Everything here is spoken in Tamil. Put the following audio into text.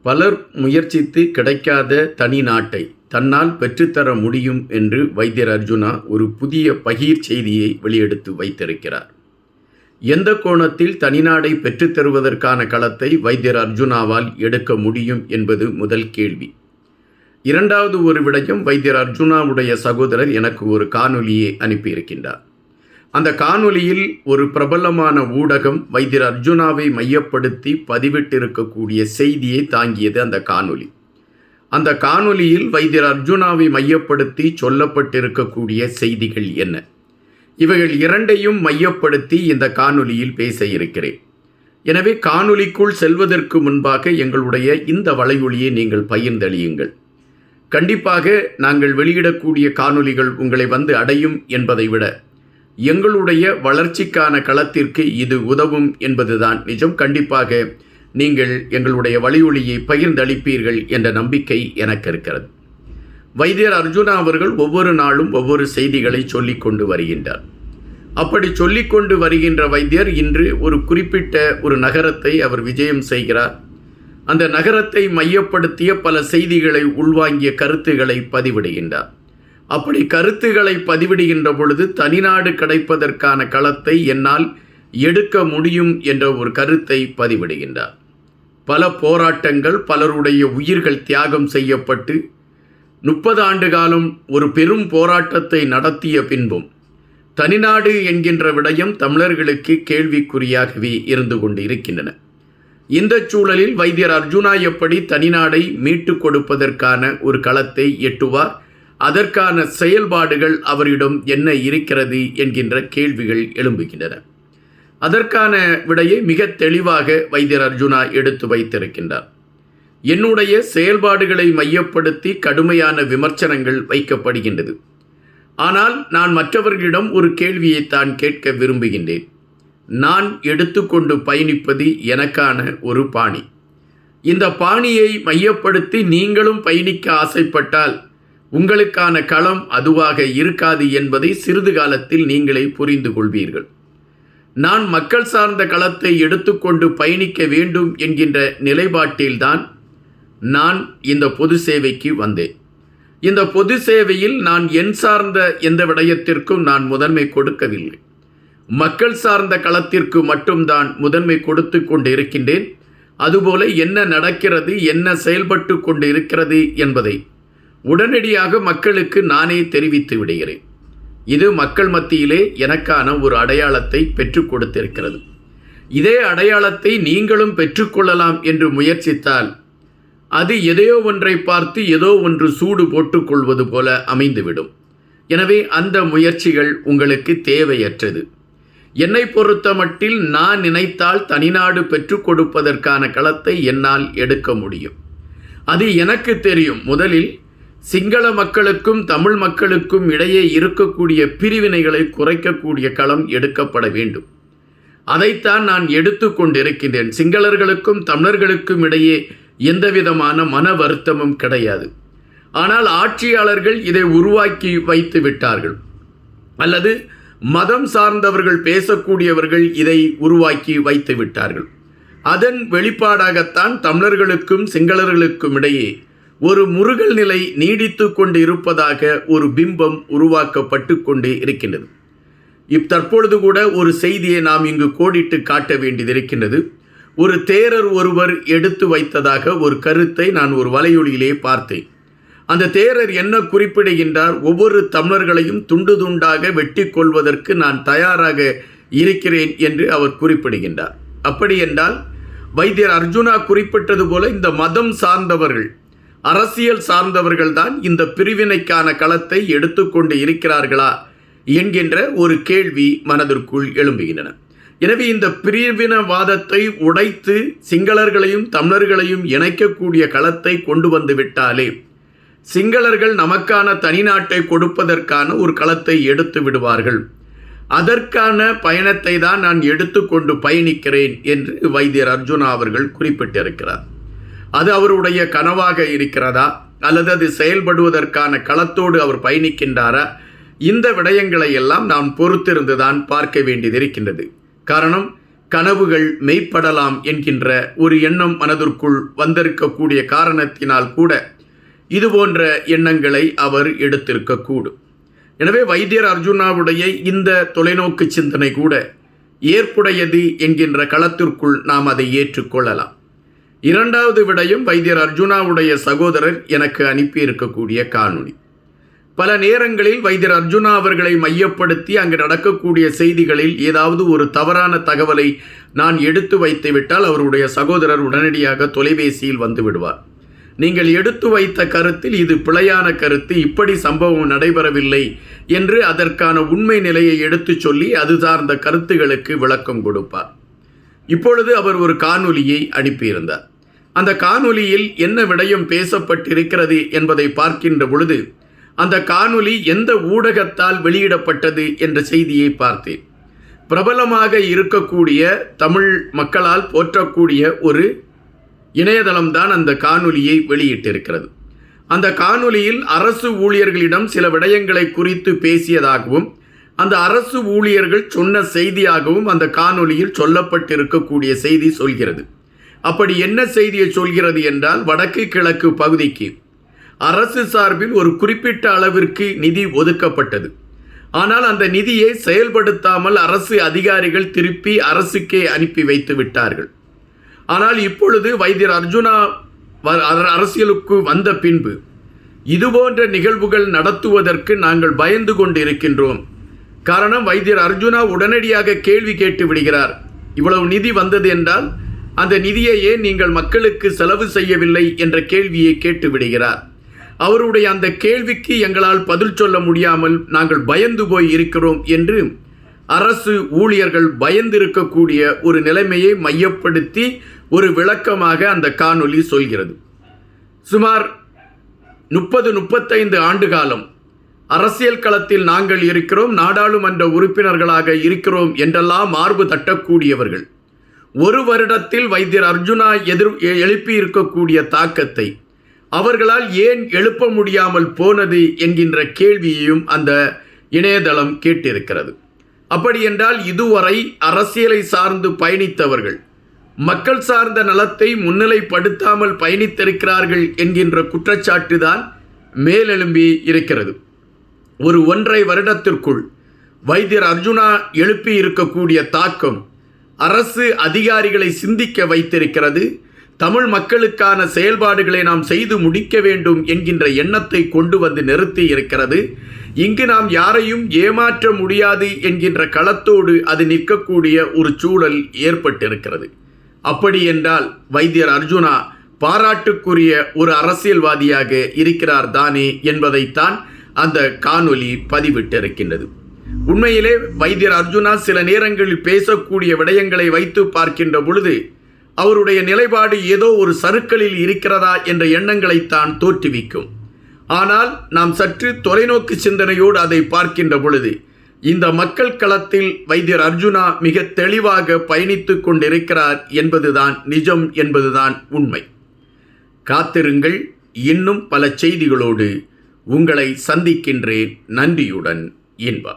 பலர் முயற்சித்து கிடைக்காத தனி நாட்டை தன்னால் பெற்றுத்தர முடியும் என்று வைத்தியர் அர்ஜுனா ஒரு புதிய பகீர் செய்தியை வெளியெடுத்து வைத்திருக்கிறார். எந்த கோணத்தில் தனிநாடை பெற்றுத்தருவதற்கான களத்தை வைத்தியர் அர்ஜுனாவால் எடுக்க முடியும் என்பது முதல் கேள்வி. இரண்டாவது ஒரு விடயம், வைத்தியர் அர்ஜுனாவுடைய சகோதரர் எனக்கு ஒரு காணொலியை அனுப்பியிருக்கின்றார். அந்த காணொலியில் ஒரு பிரபலமான ஊடகம் வைத்தியர் அர்ஜுனாவை மையப்படுத்தி பதிவிட்டிருக்கக்கூடிய செய்தியை தாங்கியது அந்த காணொலி. அந்த காணொலியில் வைத்தியர் அர்ஜுனாவை மையப்படுத்தி சொல்லப்பட்டிருக்கக்கூடிய செய்திகள் என்ன? இவைகள் இரண்டையும் மையப்படுத்தி இந்த காணொலியில் பேச இருக்கிறேன். எனவே காணொலிக்குள் செல்வதற்கு முன்பாக எங்களுடைய இந்த வலையொலியை நீங்கள் பகிர்ந்தளியுங்கள். கண்டிப்பாக நாங்கள் வெளியிடக்கூடிய காணொலிகள் உங்களை வந்து அடையும் என்பதை விட எங்களுடைய வளர்ச்சிக்கான களத்திற்கு இது உதவும் என்பதுதான் நிஜம். கண்டிப்பாக நீங்கள் எங்களுடைய வலையொலியை பகிர்ந்தளிப்பீர்கள் என்ற நம்பிக்கை எனக்கு இருக்கிறது. வைத்தியர் அர்ஜுனா அவர்கள் ஒவ்வொரு நாளும் ஒவ்வொரு செய்திகளை சொல்லிக்கொண்டு வருகின்றார். அப்படி சொல்லிக்கொண்டு வருகின்ற வைத்தியர் இன்று ஒரு குறிப்பிட்ட ஒரு நகரத்தை அவர் விஜயம் செய்கிறார். அந்த நகரத்தை மையப்படுத்திய பல செய்திகளை உள்வாங்கிய கருத்துக்களை பதிவிடுகின்றார். அப்படி கருத்துக்களை பதிவிடுகின்ற பொழுது தனிநாடு கிடைப்பதற்கான களத்தை என்னால் எடுக்க முடியும் என்ற ஒரு கருத்தை பதிவிடுகின்றார். பல போராட்டங்கள், பலருடைய உயிர்கள் தியாகம் செய்யப்பட்டு 30 ஆண்டு காலம் ஒரு பெரும் போராட்டத்தை நடத்திய பின்பும் தனிநாடு என்கின்ற விடயம் தமிழர்களுக்கு கேள்விக்குறியாகவே இருந்து கொண்டு இருக்கின்றன. இந்த சூழலில் வைத்தியர் அர்ஜுனா எப்படி தனிநாடை மீட்டு கொடுப்பதற்கான ஒரு களத்தை எட்டுவார், அதற்கான செயல்பாடுகள் அவரிடம் என்ன இருக்கிறது என்கின்ற கேள்விகள் எழும்புகின்றன. அதற்கான விடையை மிக தெளிவாக வைத்தியர் அர்ஜுனா எடுத்து வைத்திருக்கின்றார். என்னுடைய செயல்பாடுகளை மையப்படுத்தி கடுமையான விமர்சனங்கள் வைக்கப்படுகின்றது. ஆனால் நான் மற்றவர்களிடம் ஒரு கேள்வியை தான் கேட்க விரும்புகின்றேன். நான் எடுத்துக்கொண்டு பயணிப்பது எனக்கான ஒரு பாணி. இந்த பாணியை மையப்படுத்தி நீங்களும் பயணிக்க ஆசைப்பட்டால் உங்களுக்கான களம் அதுவாக இருக்காது என்பதை சிறிது காலத்தில் நீங்களே புரிந்து கொள்வீர்கள். நான் மக்கள் சார்ந்த களத்தை எடுத்துக்கொண்டு பயணிக்க வேண்டும் என்கின்ற நிலைப்பாட்டில்தான் நான் இந்த பொது சேவைக்கு வந்தேன். இந்த பொது சேவையில் நான் என் சார்ந்த எந்த விடயத்திற்கும் நான் முதன்மை கொடுக்கவில்லை. மக்கள் சார்ந்த களத்திற்கு மட்டும்தான் முதன்மை கொடுத்து கொண்டு இருக்கின்றேன். அதுபோல என்ன நடக்கிறது, என்ன செயல்பட்டு கொண்டு இருக்கிறது என்பதை உடனடியாக மக்களுக்கு நானே தெரிவித்து விடுகிறேன். இது மக்கள் மத்தியிலே எனக்கான ஒரு அடையாளத்தை பெற்றுக் கொடுத்திருக்கிறது. இதே அடையாளத்தை நீங்களும் பெற்றுக்கொள்ளலாம் என்று முயற்சித்தால் அது எதையோ ஒன்றை பார்த்து ஏதோ ஒன்று சூடு போட்டுக்கொள்வது போல அமைந்துவிடும். எனவே அந்த முயற்சிகள் உங்களுக்கு தேவையற்றது. என்னை பொறுத்த மட்டில் நான் நினைத்தால் தனிநாடு பெற்றுக் கொடுப்பதற்கான களத்தை என்னால் எடுக்க முடியும். அது எனக்கு தெரியும். முதலில் சிங்கள மக்களுக்கும் தமிழ் மக்களுக்கும் இடையே இருக்கக்கூடிய பிரிவினைகளை குறைக்கக்கூடிய களம் எடுக்கப்பட வேண்டும். அதைத்தான் நான் எடுத்து கொண்டிருக்கின்றேன். சிங்களர்களுக்கும் தமிழர்களுக்கும் இடையே எந்தவிதமான மன வருத்தமும் கிடையாது. ஆனால் ஆட்சியாளர்கள் இதை உருவாக்கி வைத்து விட்டார்கள், அல்லது மதம் சார்ந்தவர்கள் பேசக்கூடியவர்கள் இதை உருவாக்கி வைத்து விட்டார்கள். அதன் வெளிப்பாடாகத்தான் தமிழர்களுக்கும் சிங்களர்களுக்கும் இடையே ஒரு முருகல் நிலை நீடித்து கொண்டு இருப்பதாக ஒரு பிம்பம் உருவாக்கப்பட்டு கொண்டு இருக்கின்றது. தற்பொழுது கூட ஒரு செய்தியை நாம் இங்கு கோடிட்டு காட்ட வேண்டியது இருக்கின்றது. ஒரு தேரர் ஒருவர் எடுத்து வைத்ததாக ஒரு கருத்தை நான் ஒரு வலையொலியிலே பார்த்தேன். அந்த தேரர் என்ன குறிப்பிடுகின்றார்? ஒவ்வொரு தமிழர்களையும் துண்டு துண்டாக வெட்டி கொள்வதற்கு நான் தயாராக இருக்கிறேன் என்று அவர் குறிப்பிடுகின்றார். அப்படி என்றால் வைத்தியர் அர்ஜுனா குறிப்பிட்டது போல இந்த மதம் சார்ந்தவர்கள், அரசியல் சார்ந்தவர்கள் தான் இந்த பிரிவினைக்கான களத்தை எடுத்துக்கொண்டு இருக்கிறார்களா என்கின்ற ஒரு கேள்வி மனதிற்குள் எழும்புகின்றன. எனவே இந்த பிரிவினவாதத்தை உடைத்து சிங்களர்களையும் தமிழர்களையும் இணைக்கக்கூடிய களத்தை கொண்டு வந்து விட்டாலே சிங்களர்கள் நமக்கான தனிநாட்டை கொடுப்பதற்கான ஒரு களத்தை எடுத்து விடுவார்கள். அதற்கான பயணத்தை தான் நான் எடுத்துக்கொண்டு பயணிக்கிறேன் என்று வைத்தியர் அர்ஜுனா அவர்கள் குறிப்பிட்டிருக்கிறார். அது அவருடைய கனவாக இருக்கிறதா, அல்லது அது செயல்படுவதற்கான களத்தோடு அவர் பயணிக்கின்றாரா? இந்த விடயங்களை எல்லாம் நாம் பொறுத்திருந்துதான் பார்க்க வேண்டியது இருக்கின்றது. காரணம், கனவுகள் மெய்ப்படலாம் என்கின்ற ஒரு எண்ணம் மனதிற்குள் வந்திருக்கக்கூடிய காரணத்தினால் கூட இதுபோன்ற எண்ணங்களை அவர் எடுத்திருக்கக்கூடும். எனவே வைத்தியர் அர்ஜுனாவுடைய இந்த தொலைநோக்கு சிந்தனை கூட ஏற்புடையது என்கின்ற களத்திற்குள் நாம் அதை ஏற்றுக்கொள்ளலாம். இரண்டாவது விடயம், வைத்தியர் அர்ஜுனாவுடைய சகோதரர் எனக்கு அனுப்பி இருக்கக்கூடிய காணொளி. பல நேரங்களில் வைத்தியர் அர்ஜுனா அவர்களை மையப்படுத்தி அங்கு நடக்கக்கூடிய செய்திகளில் ஏதாவது ஒரு தவறான தகவலை நான் எடுத்து வைத்து விட்டால் அவருடைய சகோதரர் உடனடியாக தொலைபேசியில் வந்து விடுவார். நீங்கள் எடுத்து வைத்த கருத்தில் இது பிழையான கருத்து, இப்படி சம்பவம் நடைபெறவில்லை என்று அதற்கான உண்மை நிலையை எடுத்து சொல்லி அது சார்ந்த கருத்துகளுக்கு விளக்கம் கொடுப்பார். இப்பொழுது அவர் ஒரு காணொலியை அனுப்பியிருந்தார். அந்த காணொலியில் என்ன விடயம் பேசப்பட்டிருக்கிறது என்பதை பார்க்கின்ற பொழுது அந்த காணொலி எந்த ஊடகத்தால் வெளியிடப்பட்டது என்ற செய்தியை பார்த்தேன். பிரபலமாக இருக்கக்கூடிய தமிழ் மக்களால் போற்றக்கூடிய ஒரு இணையதளம்தான் அந்த காணொலியை வெளியிட்டிருக்கிறது. அந்த காணொலியில் அரசு ஊழியர்களிடம் சில விடயங்களை குறித்து பேசியதாகவும் அந்த அரசு ஊழியர்கள் சொன்ன செய்தியாகவும் அந்த காணொலியில் சொல்லப்பட்டிருக்கக்கூடிய செய்தி சொல்கிறது. அப்படி என்ன செய்தியை சொல்கிறது என்றால், வடக்கு கிழக்கு பகுதிக்கு அரசு சார்பில் ஒரு குறிப்பிட்ட அளவிற்கு நிதி ஒதுக்கப்பட்டது. ஆனால் அந்த நிதியை செயல்படுத்தாமல் அரசு அதிகாரிகள் திருப்பி அரசுக்கே அனுப்பி வைத்து விட்டார்கள். ஆனால் இப்பொழுது வைத்தியர் அர்ஜுனா அரசியலுக்கு வந்த பின்பு இதுபோன்ற நிகழ்வுகள் நடத்துவதற்கு நாங்கள் பயந்து கொண்டு இருக்கின்றோம். காரணம், வைத்தியர் அர்ஜுனா உடனடியாக கேள்வி கேட்டு விடுகிறார். இவ்வளவு நிதி வந்தது என்றால் அந்த நிதியை ஏன் நீங்கள் மக்களுக்கு செலவு செய்யவில்லை என்ற கேள்வியை கேட்டு விடுகிறார். அவருடைய அந்த கேள்விக்கு எங்களால் பதில் சொல்ல முடியாமல் நாங்கள் பயந்து போய் இருக்கிறோம் என்று அரசு ஊழியர்கள் பயந்திருக்கக்கூடிய ஒரு நிலைமையை மையப்படுத்தி ஒரு விளக்கமாக அந்த காணொளி சொல்கிறது. சுமார் 30-35 ஆண்டு காலம் அரசியல் களத்தில் நாங்கள் இருக்கிறோம், நாடாளுமன்ற உறுப்பினர்களாக இருக்கிறோம் என்றெல்லாம் மார்பு தட்டக்கூடியவர்கள் ஒரு வருடத்தில் வைத்தியர் அர்ஜுனா எழுப்பி இருக்கக்கூடிய தாக்கத்தை அவர்களால் ஏன் எழுப்ப முடியாமல் போனது என்கின்ற கேள்வியையும் அந்த இணையதளம் கேட்டிருக்கிறது. அப்படி என்றால் இதுவரை அரசியலை சார்ந்து பயணித்தவர்கள் மக்கள் சார்ந்த நலத்தை முன்னிலைப்படுத்தாமல் பயணித்திருக்கிறார்கள் என்கின்ற குற்றச்சாட்டு தான் மேலெழும்பி இருக்கிறது. ஒரு 1.5 வருடத்திற்குள் வைத்தியர் அர்ஜுனா எழுப்பி இருக்கக்கூடிய தாக்கம் அரசு அதிகாரிகளை சிந்திக்க வைத்திருக்கிறது. தமிழ் மக்களுக்கான செயல்பாடுகளை நாம் செய்து முடிக்க வேண்டும் என்கின்ற எண்ணத்தை கொண்டு வந்து நிறுத்தி இருக்கிறது. இங்கு நாம் யாரையும் ஏமாற்ற முடியாது என்கின்ற களத்தோடு அது நிற்கக்கூடிய ஒரு சூழல் ஏற்பட்டிருக்கிறது. அப்படி என்றால் வைத்தியர் அர்ஜுனா பாராட்டுக்குரிய ஒரு அரசியல்வாதியாக இருக்கிறார் தானே என்பதைத்தான் அந்த காணொலி பதிவிட்டிருக்கின்றது. உண்மையிலே வைத்தியர் அர்ஜுனா சில நேரங்களில் பேசக்கூடிய விடயங்களை வைத்து பார்க்கின்ற பொழுது அவருடைய நிலைப்பாடு ஏதோ ஒரு சறுக்கலில் இருக்கிறதா என்ற எண்ணங்களைத்தான் தோற்றுவிக்கும். ஆனால் நாம் சற்று தொலைநோக்கு சிந்தனையோடு அதை பார்க்கின்ற பொழுது இந்த மக்கள் களத்தில் வைத்தியர் அர்ஜுனா மிக தெளிவாக பயணித்து கொண்டிருக்கிறார் என்பதுதான் நிஜம், என்பதுதான் உண்மை. காத்திருங்கள், இன்னும் பல செய்திகளோடு உங்களை சந்திக்கின்றேன். நன்றியுடன், இன்பா.